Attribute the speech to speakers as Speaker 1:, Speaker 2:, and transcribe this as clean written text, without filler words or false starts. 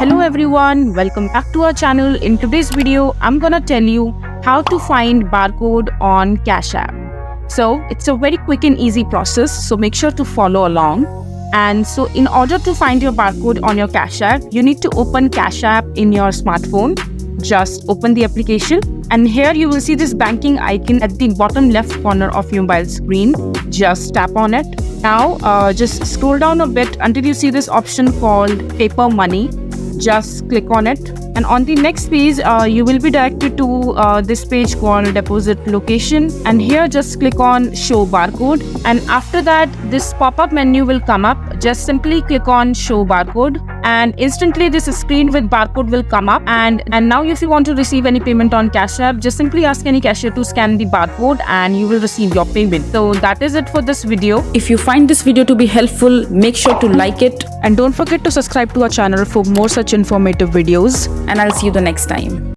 Speaker 1: Hello everyone, welcome back to our channel. In today's video, I'm gonna tell you how to find barcode on Cashapp. So it's a very quick and easy process, so make sure to follow along. And so in order to find your barcode on your Cashapp, you need to open Cashapp in your smartphone. Just open the application and here you will see this banking icon at the bottom left corner of your mobile screen. Just tap on it. Now just scroll down a bit until you see this option called paper money. Just click on it and on the next page you will be directed to this page called deposit location, and here just click on show barcode, and after that this pop-up menu will come up. Just simply click on show barcode and instantly this screen with barcode will come up, and now if you want to receive any payment on Cashapp, just simply ask any cashier to scan the barcode and you will receive your payment. So that is it for this video. If you find this video to be helpful, make sure to like it and don't forget to subscribe to our channel for more such informative videos, and I'll see you the next time.